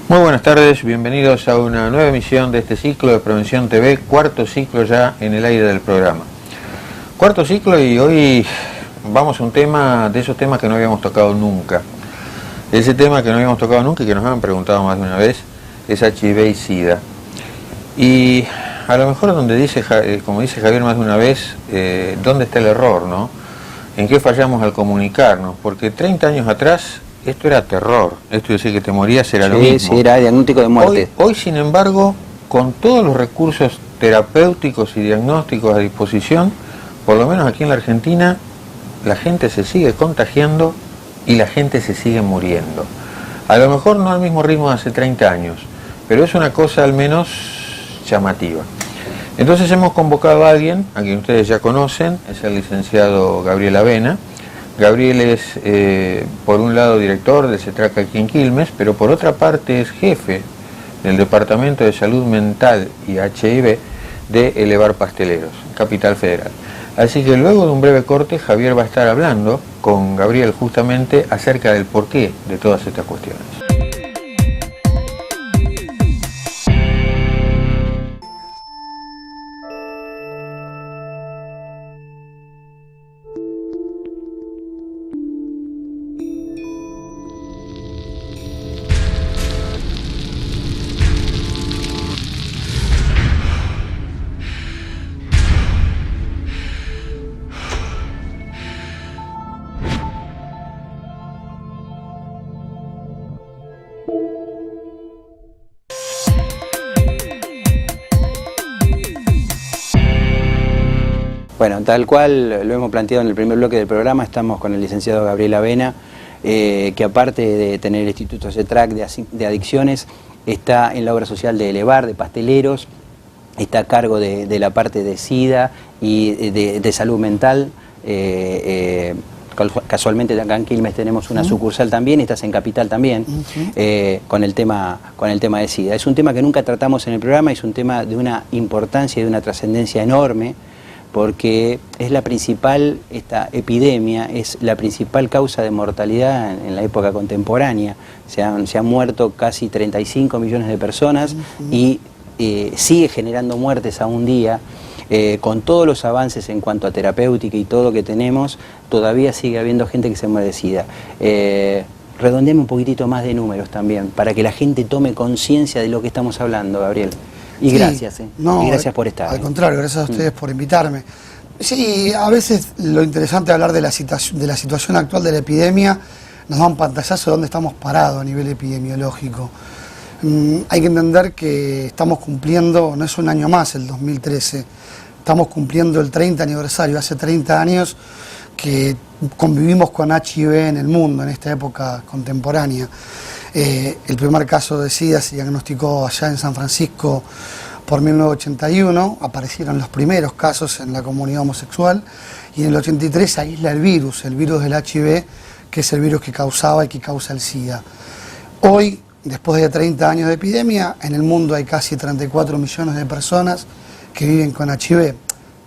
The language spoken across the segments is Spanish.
Muy buenas tardes, bienvenidos a una nueva emisión de este ciclo de Prevención TV, cuarto ciclo ya en el aire del programa. Cuarto ciclo y hoy vamos a un tema de esos temas que no habíamos tocado nunca. Ese tema que no habíamos tocado nunca y que nos han preguntado más de una vez es HIV y SIDA. Y a lo mejor donde dice, como dice Javier más de una vez, ¿dónde está el error, no? ¿En qué fallamos al comunicarnos? Porque 30 años atrás esto era terror, esto de decir que te morías era lo mismo. Sí, era diagnóstico de muerte. Hoy, sin embargo, con todos los recursos terapéuticos y diagnósticos a disposición, por lo menos aquí en la Argentina, la gente se sigue contagiando y la gente se sigue muriendo. A lo mejor no al mismo ritmo de hace 30 años, pero es una cosa al menos llamativa. Entonces hemos convocado a alguien, a quien ustedes ya conocen, es el licenciado Gabriel Avena. Gabriel es, por un lado, director del CETRAC aquí en Quilmes, pero por otra parte es jefe del Departamento de Salud Mental y HIV de Elevar Pasteleros, Capital Federal. Así que luego de un breve corte, Javier va a estar hablando con Gabriel justamente acerca del porqué de todas estas cuestiones. Bueno, tal cual lo hemos planteado en el primer bloque del programa, estamos con el licenciado Gabriel Avena, que aparte de tener el Instituto CETRAC de Adicciones, está en la obra social de Elevar, de Pasteleros, está a cargo de la parte de SIDA y de salud mental. Casualmente acá en Quilmes tenemos una sucursal también, y estás en Capital también, con el tema de SIDA. Es un tema que nunca tratamos en el programa, es un tema de una importancia y de una trascendencia enorme, porque es la principal, esta epidemia es la principal causa de mortalidad en la época contemporánea. Se han muerto casi 35 millones de personas y sigue generando muertes a un día. Con todos los avances en cuanto a terapéutica y todo lo que tenemos, todavía sigue habiendo gente que se muere de SIDA. Redondeame un poquitito más de números también, para que la gente tome conciencia de lo que estamos hablando, Gabriel. Y sí, gracias, y gracias por estar. Al contrario, gracias a ustedes por invitarme. Sí, a veces lo interesante de hablar de la situación actual de la epidemia nos da un pantallazo de dónde estamos parados a nivel epidemiológico. Hay que entender que estamos cumpliendo, no es un año más, el 2013, estamos cumpliendo el 30 aniversario, hace 30 años que convivimos con HIV en el mundo, en esta época contemporánea. El primer caso de SIDA se diagnosticó allá en San Francisco por 1981, aparecieron los primeros casos en la comunidad homosexual, y en el 83 se aísla el virus del HIV, que es el virus que causaba y que causa el SIDA. Hoy, después de 30 años de epidemia, en el mundo hay casi 34 millones de personas que viven con HIV,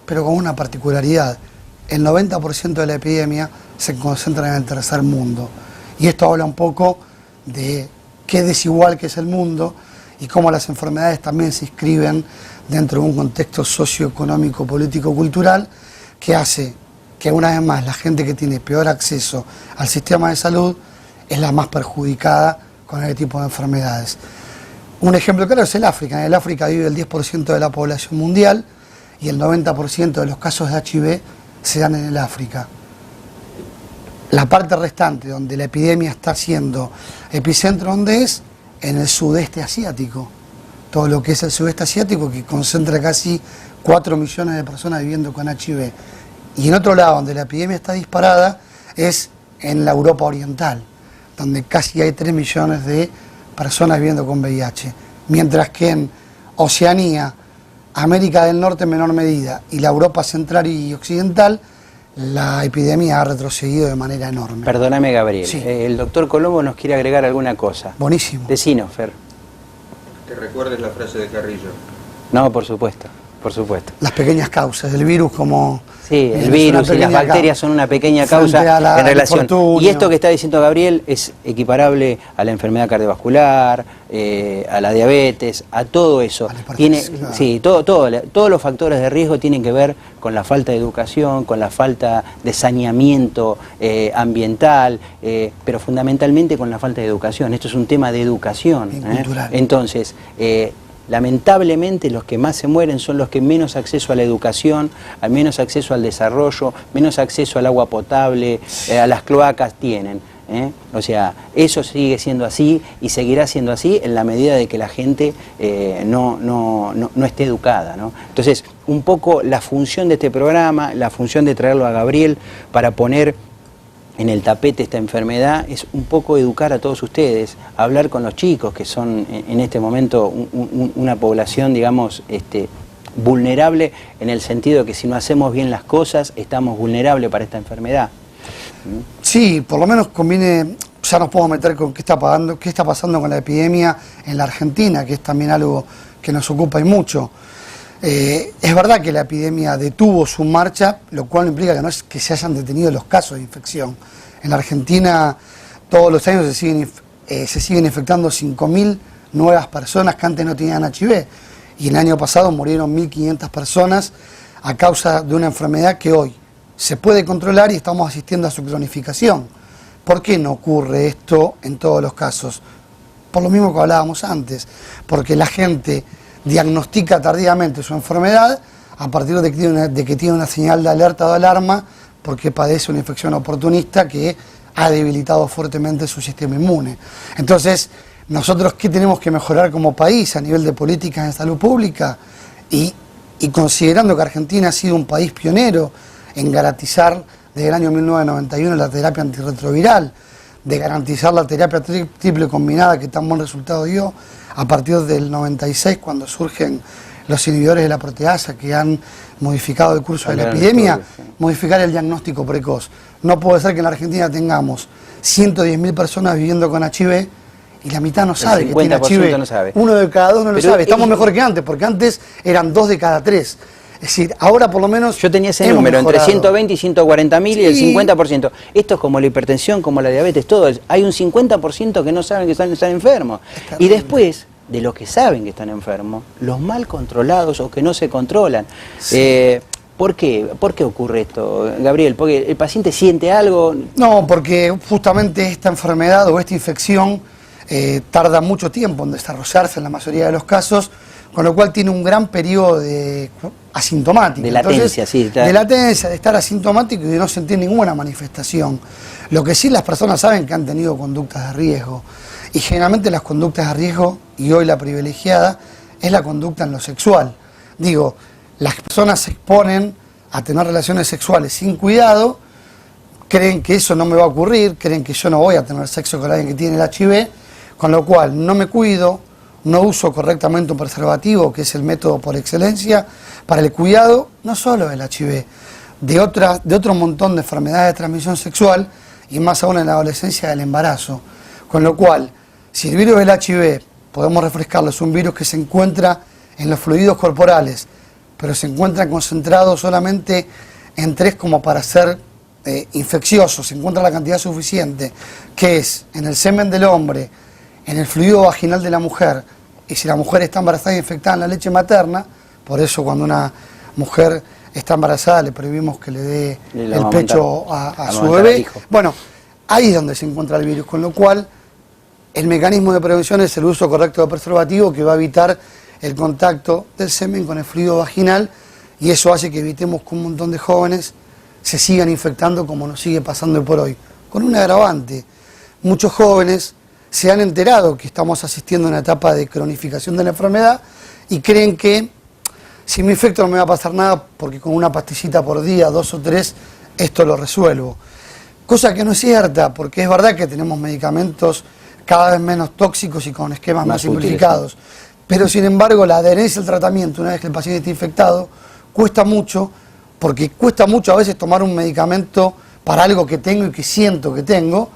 pero con una particularidad: el 90% de la epidemia se concentra en el tercer mundo. Y esto habla un poco de qué desigual que es el mundo y cómo las enfermedades también se inscriben dentro de un contexto socioeconómico, político, cultural, que hace que una vez más la gente que tiene peor acceso al sistema de salud es la más perjudicada con este tipo de enfermedades. Un ejemplo claro es el África. En el África vive el 10% de la población mundial y el 90% de los casos de HIV se dan en el África. La parte restante donde la epidemia está siendo epicentro, ¿dónde es? En el sudeste asiático. Todo lo que es el sudeste asiático, que concentra casi 4 millones de personas viviendo con HIV. Y en otro lado, donde la epidemia está disparada, es en la Europa oriental, donde casi hay 3 millones de personas viviendo con VIH. Mientras que en Oceanía, América del Norte en menor medida, y la Europa central y occidental, la epidemia ha retrocedido de manera enorme. Perdóname, Gabriel. Sí. El doctor Colombo nos quiere agregar alguna cosa. Buenísimo. Decinos, Fer. Que recuerdes la frase de Carrillo. No, por supuesto, por supuesto. Las pequeñas causas, el virus como... Sí, el virus y las bacterias son una pequeña causa en relación. Y esto que está diciendo Gabriel es equiparable a la enfermedad cardiovascular, a la diabetes, a todo eso. Tiene, sí, todos los factores de riesgo tienen que ver con la falta de educación, con la falta de saneamiento ambiental, pero fundamentalmente con la falta de educación. Esto es un tema de educación. Entonces, lamentablemente los que más se mueren son los que menos acceso a la educación, al menos acceso al desarrollo, menos acceso al agua potable, a las cloacas tienen. O sea, eso sigue siendo así y seguirá siendo así en la medida de que la gente no esté educada, ¿no? Entonces, un poco la función de este programa, la función de traerlo a Gabriel para poner en el tapete esta enfermedad, es un poco educar a todos ustedes, hablar con los chicos, que son en este momento una población, digamos, vulnerable, en el sentido de que si no hacemos bien las cosas, estamos vulnerables para esta enfermedad. Sí, por lo menos conviene, ya nos podemos meter con qué está pasando con la epidemia en la Argentina, que es también algo que nos ocupa y mucho. Es verdad que la epidemia detuvo su marcha, lo cual no implica que no es que se hayan detenido los casos de infección. En la Argentina todos los años se siguen infectando 5.000 nuevas personas que antes no tenían HIV, y el año pasado murieron 1.500 personas a causa de una enfermedad que hoy se puede controlar y estamos asistiendo a su cronificación. ¿Por qué no ocurre esto en todos los casos? Por lo mismo que hablábamos antes, porque la gente diagnostica tardíamente su enfermedad a partir de que tiene una señal de alerta o de alarma porque padece una infección oportunista que ha debilitado fuertemente su sistema inmune. Entonces, nosotros, ¿qué tenemos que mejorar como país a nivel de políticas de salud pública? Y considerando que Argentina ha sido un país pionero en garantizar desde el año 1991 la terapia antirretroviral, de garantizar la terapia triple combinada que tan buen resultado dio, a partir del 96, cuando surgen los inhibidores de la proteasa que han modificado el curso de la epidemia, modificar el diagnóstico precoz. No puede ser que en la Argentina tengamos 110.000 personas viviendo con HIV y la mitad no sabe que tiene HIV. No sabe. Uno de cada dos no lo sabe. Estamos mejor que antes, porque antes eran 2 de cada 3. Es decir, ahora por lo menos... Yo tenía ese número, entre 120 y 140.000 y el 50%. Esto es como la hipertensión, como la diabetes, todo. Hay un 50% que no saben que están enfermos. Y después, de los que saben que están enfermos, los mal controlados o que no se controlan. Sí. ¿Por qué ocurre esto, Gabriel? ¿Porque el paciente siente algo? No, porque justamente esta enfermedad o esta infección tarda mucho tiempo en desarrollarse en la mayoría de los casos, con lo cual tiene un gran periodo asintomática. De latencia, entonces, sí. De latencia, de estar asintomático y de no sentir ninguna manifestación. Lo que sí las personas saben que han tenido conductas de riesgo. Y generalmente las conductas de riesgo, y hoy la privilegiada, es la conducta en lo sexual. Digo, las personas se exponen a tener relaciones sexuales sin cuidado, creen que eso no me va a ocurrir, creen que yo no voy a tener sexo con alguien que tiene el HIV, con lo cual no me cuido, no uso correctamente un preservativo, que es el método por excelencia, para el cuidado no solo del HIV, de otro montón de enfermedades de transmisión sexual, y más aún en la adolescencia del embarazo. Con lo cual, si el virus del HIV, podemos refrescarlo, es un virus que se encuentra en los fluidos corporales, pero se encuentra concentrado solamente en 3 como para ser infeccioso, se encuentra la cantidad suficiente, que es en el semen del hombre, en el fluido vaginal de la mujer, y si la mujer está embarazada y infectada en la leche materna, por eso cuando una mujer está embarazada le prohibimos que le dé el pecho a su bebé. Bueno, ahí es donde se encuentra el virus, con lo cual el mecanismo de prevención es el uso correcto de preservativo, que va a evitar el contacto del semen con el fluido vaginal, y eso hace que evitemos que un montón de jóvenes se sigan infectando como nos sigue pasando hoy por hoy. Con un agravante, muchos jóvenes se han enterado que estamos asistiendo a una etapa de cronificación de la enfermedad y creen que si me infecto no me va a pasar nada porque con una pastillita por día, 2 o 3, esto lo resuelvo. Cosa que no es cierta, porque es verdad que tenemos medicamentos cada vez menos tóxicos y con esquemas más simplificados. Pero sin embargo la adherencia al tratamiento una vez que el paciente está infectado cuesta mucho, porque cuesta mucho a veces tomar un medicamento para algo que tengo y que siento que tengo,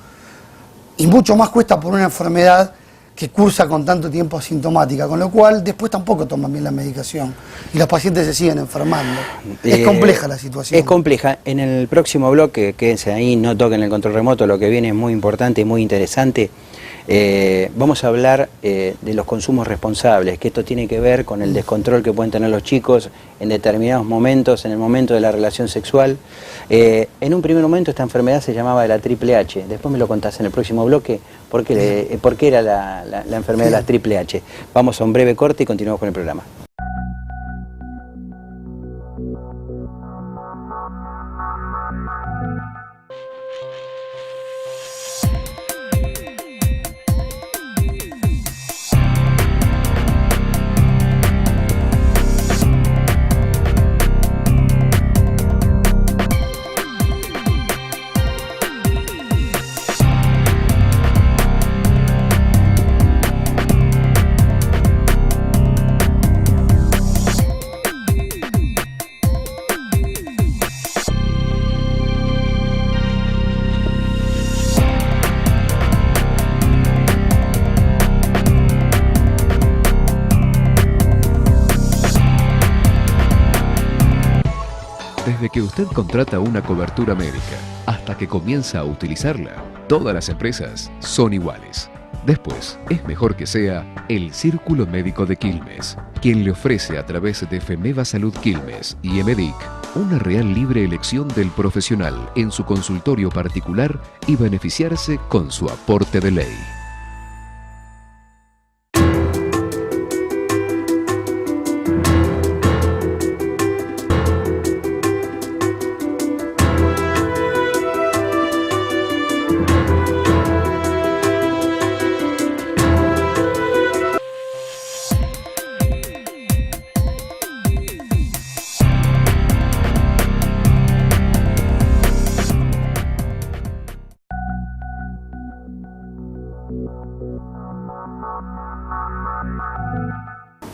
y mucho más cuesta por una enfermedad que cursa con tanto tiempo asintomática, con lo cual después tampoco toman bien la medicación y los pacientes se siguen enfermando. Es compleja la situación. Es compleja. En el próximo bloque, quédense ahí, no toquen el control remoto, lo que viene es muy importante y muy interesante. Vamos a hablar de los consumos responsables, que esto tiene que ver con el descontrol que pueden tener los chicos en determinados momentos, en el momento de la relación sexual. En un primer momento esta enfermedad se llamaba de la triple H, después me lo contás en el próximo bloque, por qué era la enfermedad de la triple H. Vamos a un breve corte y continuamos con el programa. Desde que usted contrata una cobertura médica hasta que comienza a utilizarla, todas las empresas son iguales. Después, es mejor que sea el Círculo Médico de Quilmes, quien le ofrece a través de Femeva Salud Quilmes y Emedic una real libre elección del profesional en su consultorio particular y beneficiarse con su aporte de ley.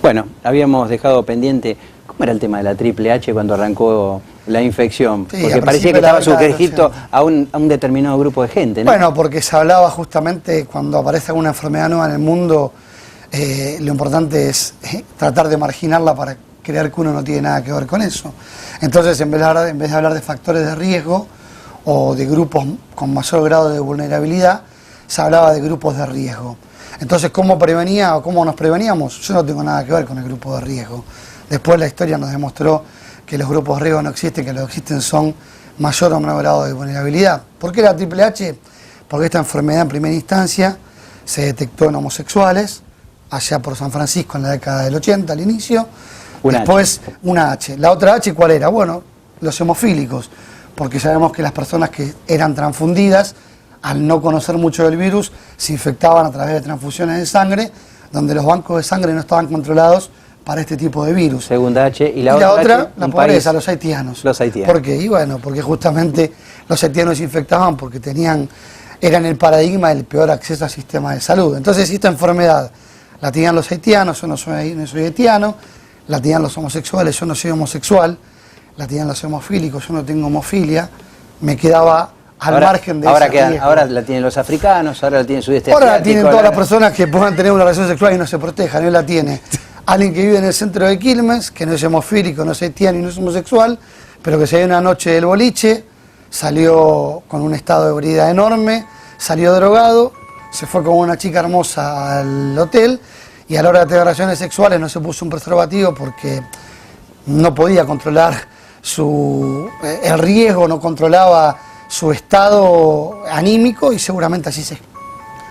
Bueno, habíamos dejado pendiente, ¿cómo era el tema de la triple H cuando arrancó la infección? Sí, porque parecía que estaba sujeto a un determinado grupo de gente, ¿no? Bueno, porque se hablaba justamente cuando aparece alguna enfermedad nueva en el mundo, lo importante es tratar de marginarla para creer que uno no tiene nada que ver con eso. Entonces, en vez de hablar de factores de riesgo o de grupos con mayor grado de vulnerabilidad, se hablaba de grupos de riesgo. Entonces, ¿cómo prevenía o cómo nos preveníamos? Yo no tengo nada que ver con el grupo de riesgo. Después la historia nos demostró que los grupos de riesgo no existen, que los que existen son mayor o menor grado de vulnerabilidad. ¿Por qué la triple H? Porque esta enfermedad en primera instancia se detectó en homosexuales, allá por San Francisco en la década del 80, al inicio. Después una H. La otra H, ¿cuál era? Bueno, los hemofílicos, porque sabemos que las personas que eran transfundidas, al no conocer mucho del virus, se infectaban a través de transfusiones de sangre, donde los bancos de sangre no estaban controlados para este tipo de virus. Segunda H. Y la otra, H, la pobreza, los haitianos. Los haitianos. ¿Por qué? Y bueno, porque justamente los haitianos se infectaban porque eran el paradigma del peor acceso al sistema de salud. Entonces, esta enfermedad la tenían los haitianos, yo no soy haitiano, la tenían los homosexuales, yo no soy homosexual, la tenían los hemofílicos, yo no tengo hemofilia, me quedaba al margen de ese riesgo. Ahora la tienen los africanos, ahora la tienen sudeste asiático. Ahora la asiático, tienen todas las personas que puedan tener una relación sexual y no se protejan, él la tiene. Alguien que vive en el centro de Quilmes, que no es hemofílico, no es haitiano y no es homosexual, pero que se dio una noche del boliche, salió con un estado de ebriedad enorme, salió drogado, se fue con una chica hermosa al hotel y a la hora de tener relaciones sexuales no se puso un preservativo porque no podía controlar el riesgo, no controlaba su estado anímico y seguramente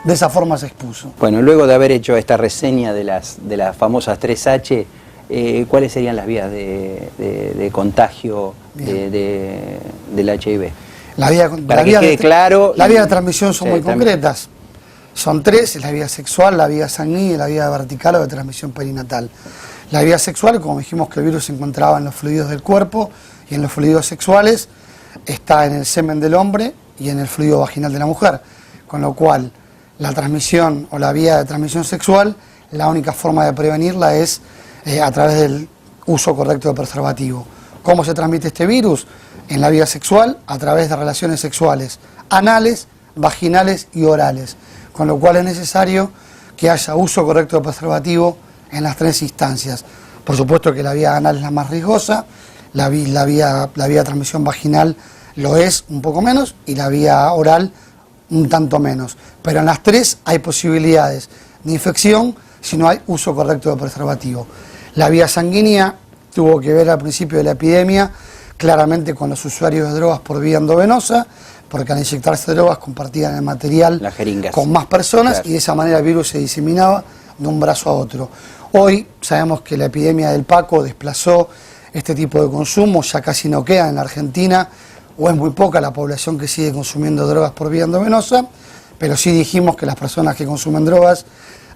de esa forma se expuso. Bueno, luego de haber hecho esta reseña de las famosas 3H, ¿cuáles serían las vías de contagio del HIV? La vía de transmisión son muy concretas. Son 3, la vía sexual, la vía sanguínea y la vía vertical o de transmisión perinatal. La vía sexual, como dijimos que el virus se encontraba en los fluidos del cuerpo y en los fluidos sexuales, está en el semen del hombre y en el fluido vaginal de la mujer. Con lo cual, la transmisión o la vía de transmisión sexual, la única forma de prevenirla es a través del uso correcto de preservativo. ¿Cómo se transmite este virus? En la vía sexual, a través de relaciones sexuales anales, vaginales y orales. Con lo cual es necesario que haya uso correcto de preservativo en las 3 instancias. Por supuesto que la vía anal es la más riesgosa, la vía de transmisión vaginal lo es un poco menos y la vía oral un tanto menos. Pero en las 3 hay posibilidades de infección si no hay uso correcto de preservativo. La vía sanguínea tuvo que ver al principio de la epidemia claramente con los usuarios de drogas por vía endovenosa, porque al inyectarse drogas compartían el material con más personas, claro, y de esa manera el virus se diseminaba de un brazo a otro. Hoy sabemos que la epidemia del Paco desplazó este tipo de consumo, ya casi no queda en la Argentina, o es muy poca la población que sigue consumiendo drogas por vía endovenosa, pero sí dijimos que las personas que consumen drogas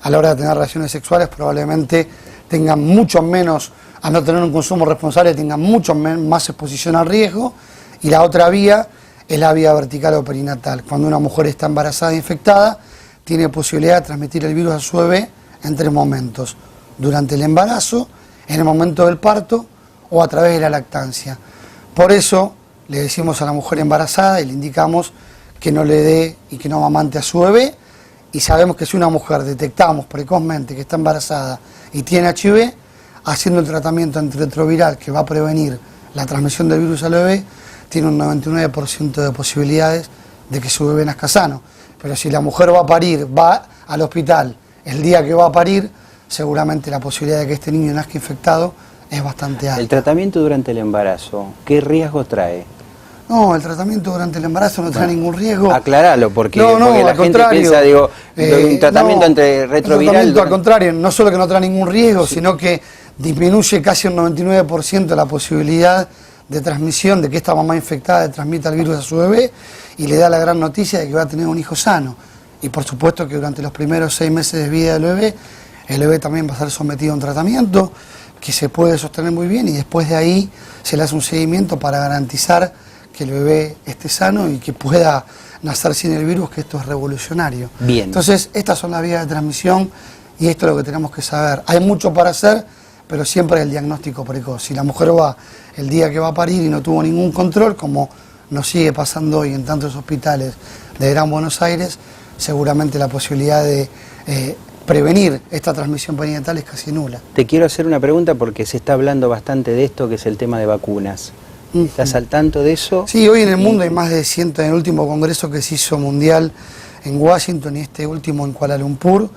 a la hora de tener relaciones sexuales probablemente tengan mucho menos, al no tener un consumo responsable, tengan mucho más exposición al riesgo, y la otra vía es la vía vertical o perinatal. Cuando una mujer está embarazada e infectada, tiene posibilidad de transmitir el virus a su bebé en 3 momentos: durante el embarazo, en el momento del parto o a través de la lactancia. Por eso le decimos a la mujer embarazada y le indicamos que no le dé y que no amamante a su bebé, y sabemos que si una mujer detectamos precozmente que está embarazada y tiene HIV, haciendo el tratamiento antirretroviral que va a prevenir la transmisión del virus al bebé, tiene un 99% de posibilidades de que su bebé nazca sano. Pero si la mujer va a parir, va al hospital el día que va a parir, seguramente la posibilidad de que este niño nazca infectado es bastante alta. ¿El tratamiento durante el embarazo qué riesgo trae? No, el tratamiento durante el embarazo no trae ningún riesgo. Aclaralo, porque la gente piensa, un tratamiento antirretroviral... Al contrario, no solo que no trae ningún riesgo, sino que disminuye casi un 99% la posibilidad de transmisión, de que esta mamá infectada le transmita el virus a su bebé, y le da la gran noticia de que va a tener un hijo sano. Y por supuesto que durante los primeros 6 meses de vida del bebé, el bebé también va a ser sometido a un tratamiento que se puede sostener muy bien, y después de ahí se le hace un seguimiento para garantizar que el bebé esté sano y que pueda nacer sin el virus, que esto es revolucionario. Bien. Entonces, estas son las vías de transmisión y esto es lo que tenemos que saber. Hay mucho para hacer, pero siempre el diagnóstico precoz. Si la mujer va el día que va a parir y no tuvo ningún control, como nos sigue pasando hoy en tantos hospitales de Gran Buenos Aires, seguramente la posibilidad de prevenir esta transmisión perinatal es casi nula. Te quiero hacer una pregunta porque se está hablando bastante de esto, que es el tema de vacunas. ¿Estás al tanto de eso? Sí, hoy en el mundo hay más de 100, en el último congreso que se hizo mundial en Washington y este último en Kuala Lumpur,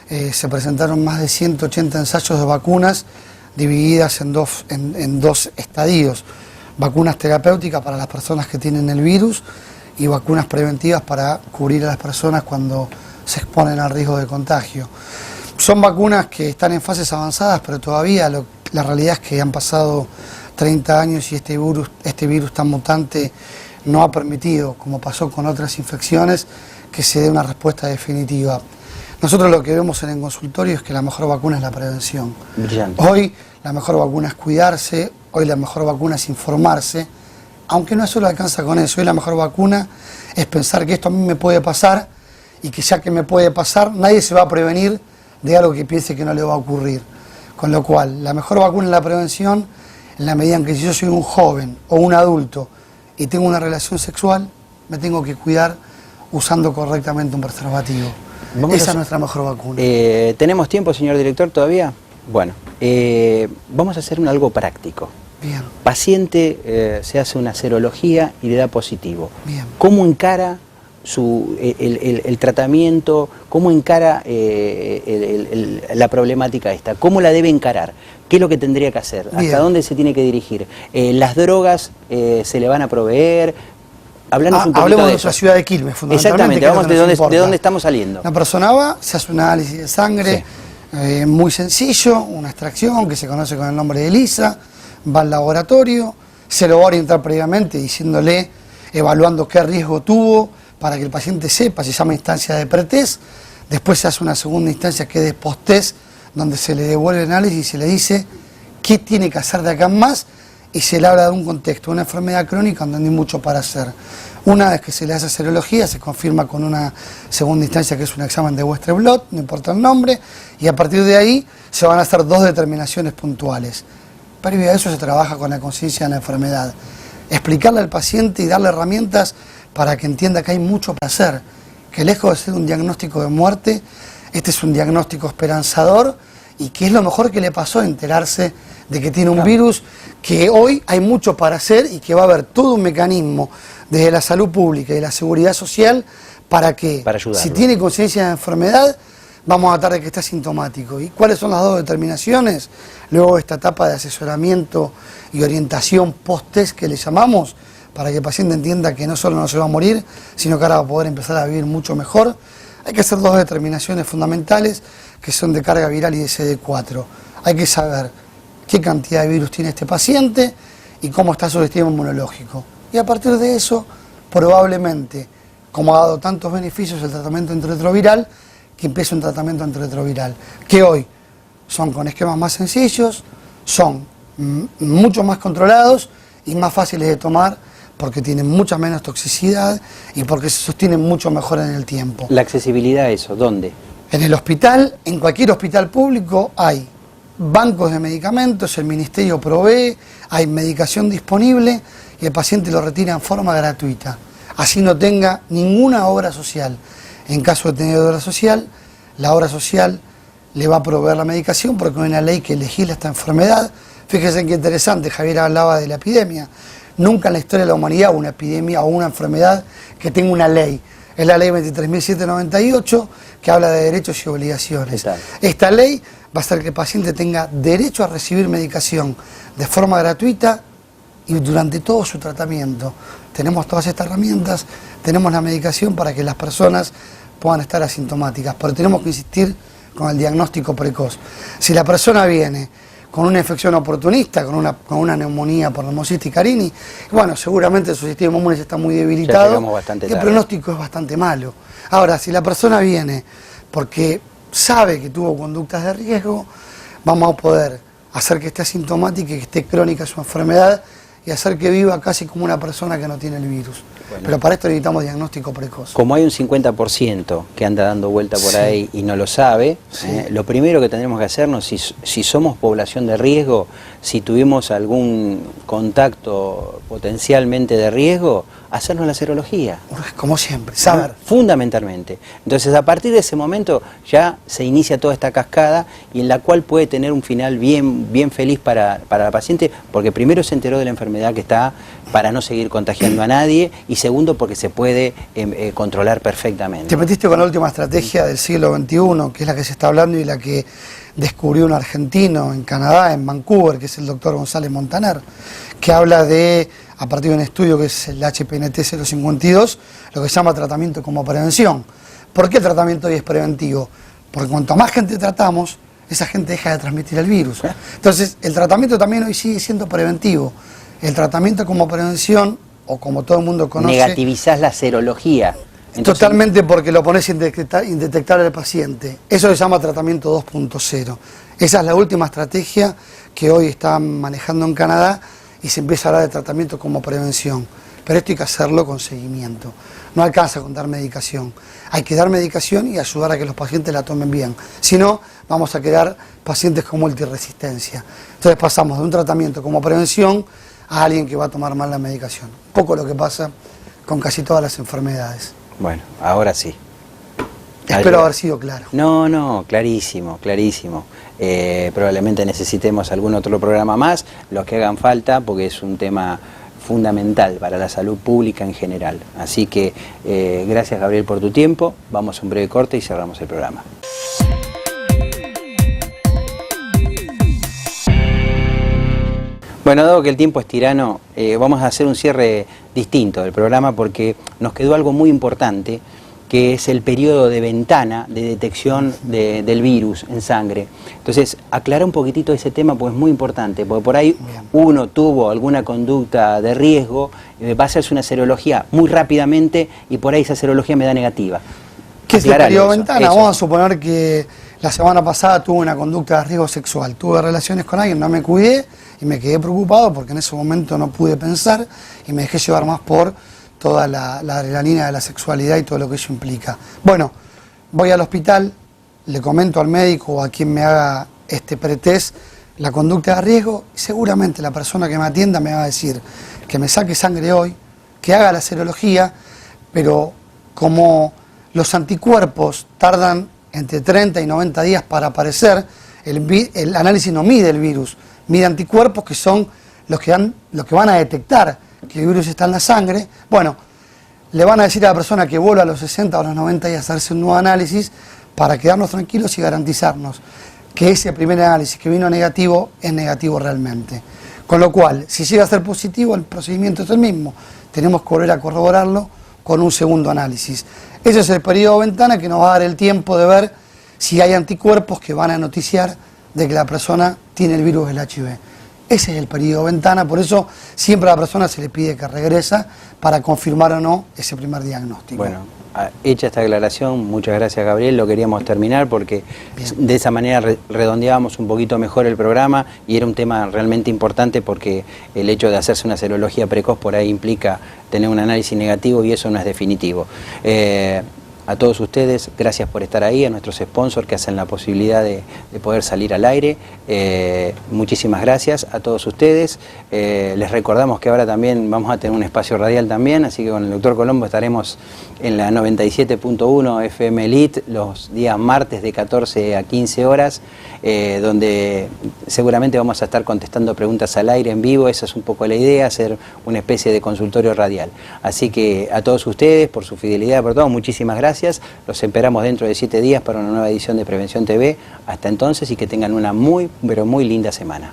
se presentaron más de 180 ensayos de vacunas divididas en dos estadios: vacunas terapéuticas para las personas que tienen el virus y vacunas preventivas para cubrir a las personas cuando se exponen al riesgo de contagio. Son vacunas que están en fases avanzadas, pero todavía La realidad es que han pasado 30 años y este virus tan mutante no ha permitido, como pasó con otras infecciones, que se dé una respuesta definitiva. Nosotros lo que vemos en el consultorio es que la mejor vacuna es la prevención. Brillante. Hoy la mejor vacuna es cuidarse, hoy la mejor vacuna es informarse, aunque no solo alcanza con eso. Hoy la mejor vacuna es pensar que esto a mí me puede pasar y que ya que me puede pasar, nadie se va a prevenir de algo que piense que no le va a ocurrir. Con lo cual, la mejor vacuna es la prevención, en la medida en que si yo soy un joven o un adulto y tengo una relación sexual, me tengo que cuidar usando correctamente un preservativo. Esa es nuestra mejor vacuna. ¿Tenemos tiempo, señor director, todavía? Bueno, vamos a hacer algo práctico. Bien. Paciente se hace una serología y le da positivo. Bien. ¿Cómo encara el tratamiento? ¿Cómo encara la problemática esta? ¿Cómo la debe encarar? ¿Qué es lo que tendría que hacer? Bien. ¿Hasta dónde se tiene que dirigir? ¿Las drogas se le van a proveer? Hablemos un poquito hablemos de eso. nuestra ciudad de Quilmes, fundamentalmente. Exactamente, vamos de dónde estamos saliendo. Una persona va, se hace un análisis de sangre, Sí. muy sencillo, una extracción que se conoce con el nombre de ELISA, va al laboratorio, se lo va a orientar previamente diciéndole, evaluando qué riesgo tuvo, para que el paciente sepa, se llama instancia de pretest, después se hace una segunda instancia que es de posttest, donde se le devuelve el análisis y se le dice qué tiene que hacer de acá en más, y se le habla de un contexto, una enfermedad crónica donde no hay mucho para hacer. Una vez que se le hace serología, se confirma con una segunda instancia que es un examen de Western blot, no importa el nombre, y a partir de ahí se van a hacer 2 determinaciones puntuales. Previo a eso se trabaja con la conciencia de la enfermedad, explicarle al paciente y darle herramientas para que entienda que hay mucho para hacer, que lejos de ser un diagnóstico de muerte, este es un diagnóstico esperanzador y que es lo mejor que le pasó enterarse de que tiene un virus, que hoy hay mucho para hacer y que va a haber todo un mecanismo desde la salud pública y la seguridad social para que, si tiene conciencia de enfermedad, vamos a tratar de que esté asintomático. ¿Y cuáles son las 2 determinaciones? Luego esta etapa de asesoramiento y orientación post-test que le llamamos, para que el paciente entienda que no solo no se va a morir, sino que ahora va a poder empezar a vivir mucho mejor. Hay que hacer 2 determinaciones fundamentales que son de carga viral y de CD4. Hay que saber qué cantidad de virus tiene este paciente y cómo está su sistema inmunológico. Y a partir de eso, probablemente, como ha dado tantos beneficios el tratamiento antirretroviral, que empiece un tratamiento antirretroviral, que hoy son con esquemas más sencillos, son mucho más controlados y más fáciles de tomar porque tienen mucha menos toxicidad y porque se sostienen mucho mejor en el tiempo. La accesibilidad a eso, ¿dónde? En el hospital, en cualquier hospital público hay bancos de medicamentos, el ministerio provee, hay medicación disponible y el paciente lo retira en forma gratuita. Así no tenga ninguna obra social. En caso de tener obra social, la obra social le va a proveer la medicación porque hay una ley que legisla esta enfermedad. Fíjense qué interesante, Javier hablaba de la epidemia. Nunca en la historia de la humanidad hubo una epidemia o una enfermedad que tenga una ley. Es la ley 23.798 que habla de derechos y obligaciones. Exacto. Esta ley va a hacer que el paciente tenga derecho a recibir medicación de forma gratuita y durante todo su tratamiento. Tenemos todas estas herramientas, tenemos la medicación para que las personas puedan estar asintomáticas, pero tenemos que insistir con el diagnóstico precoz. Si la persona viene con una infección oportunista, con una neumonía por Pneumocystis carini, bueno, seguramente su sistema inmune está muy debilitado y el pronóstico es bastante malo. Ahora, si la persona viene porque sabe que tuvo conductas de riesgo, vamos a poder hacer que esté asintomática y que esté crónica su enfermedad y hacer que viva casi como una persona que no tiene el virus. Bueno, pero para esto necesitamos diagnóstico precoz. Como hay un 50% que anda dando vuelta por ahí y no lo sabe, lo primero que tendremos que hacernos, si somos población de riesgo, si tuvimos algún contacto potencialmente de riesgo, hacernos la serología. Como siempre, saber. Fundamentalmente. Entonces, a partir de ese momento ya se inicia toda esta cascada y en la cual puede tener un final bien feliz para la paciente, porque primero se enteró de la enfermedad que está para no seguir contagiando a nadie y segundo porque se puede controlar perfectamente. Te metiste con la última estrategia del siglo XXI, que es la que se está hablando y la que descubrió un argentino en Canadá, en Vancouver, que es el doctor González Montaner, que habla de, a partir de un estudio que es el HPNT 052, lo que se llama tratamiento como prevención. ¿Por qué el tratamiento hoy es preventivo? Porque cuanto más gente tratamos, esa gente deja de transmitir el virus. Entonces, el tratamiento también hoy sigue siendo preventivo. El tratamiento como prevención, o como todo el mundo conoce... Negativizás la serología. Entonces, totalmente, porque lo pones indetectable al paciente. Eso se llama tratamiento 2.0. Esa es la última estrategia que hoy están manejando en Canadá y se empieza a hablar de tratamiento como prevención. Pero esto hay que hacerlo con seguimiento. No alcanza con dar medicación. Hay que dar medicación y ayudar a que los pacientes la tomen bien. Si no, vamos a crear pacientes con multiresistencia. Entonces pasamos de un tratamiento como prevención a alguien que va a tomar mal la medicación. Un poco lo que pasa con casi todas las enfermedades. Bueno, ahora sí. Espero haber sido claro. No, clarísimo, clarísimo. Probablemente necesitemos algún otro programa más, los que hagan falta, porque es un tema fundamental para la salud pública en general. Así que gracias, Gabriel, por tu tiempo. Vamos a un breve corte y cerramos el programa. Bueno, dado que el tiempo es tirano, vamos a hacer un cierre distinto del programa porque nos quedó algo muy importante, que es el periodo de ventana de detección del virus en sangre. Entonces, aclara un poquitito ese tema porque es muy importante, porque por ahí uno tuvo alguna conducta de riesgo, va a hacerse una serología muy rápidamente y por ahí esa serología me da negativa. ¿Qué es el periodo de ventana? Vamos a suponer que la semana pasada tuve una conducta de riesgo sexual, tuve relaciones con alguien, no me cuidé y me quedé preocupado porque en ese momento no pude pensar y me dejé llevar más por toda la adrenalina de la sexualidad y todo lo que eso implica. Bueno, voy al hospital, le comento al médico o a quien me haga este pretest la conducta de riesgo y seguramente la persona que me atienda me va a decir que me saque sangre hoy, que haga la serología, pero como los anticuerpos tardan entre 30 y 90 días para aparecer, el análisis no mide el virus, mide anticuerpos que son los que van a detectar que el virus está en la sangre. Bueno, le van a decir a la persona que vuelva a los 60 o a los 90 días a hacerse un nuevo análisis para quedarnos tranquilos y garantizarnos que ese primer análisis que vino negativo es negativo realmente. Con lo cual, si llega a ser positivo, el procedimiento es el mismo. Tenemos que volver a corroborarlo con un segundo análisis. Ese es el periodo de ventana que nos va a dar el tiempo de ver si hay anticuerpos que van a noticiar de que la persona tiene el virus del HIV. Ese es el periodo de ventana, por eso siempre a la persona se le pide que regresa para confirmar o no ese primer diagnóstico. Bueno, hecha esta aclaración, muchas gracias, Gabriel, lo queríamos terminar porque de esa manera redondeábamos un poquito mejor el programa y era un tema realmente importante porque el hecho de hacerse una serología precoz por ahí implica tener un análisis negativo y eso no es definitivo. A todos ustedes, gracias por estar ahí, a nuestros sponsors que hacen la posibilidad de poder salir al aire. Muchísimas gracias a todos ustedes. Les recordamos que ahora también vamos a tener un espacio radial también, así que con el doctor Colombo estaremos en la 97.1 FM Elite los días martes de 14 a 15 horas, donde seguramente vamos a estar contestando preguntas al aire en vivo. Esa es un poco la idea, hacer una especie de consultorio radial. Así que a todos ustedes, por su fidelidad, por todo, muchísimas gracias. Los esperamos dentro de 7 días para una nueva edición de Prevención TV. Hasta entonces y que tengan una muy, pero muy linda semana.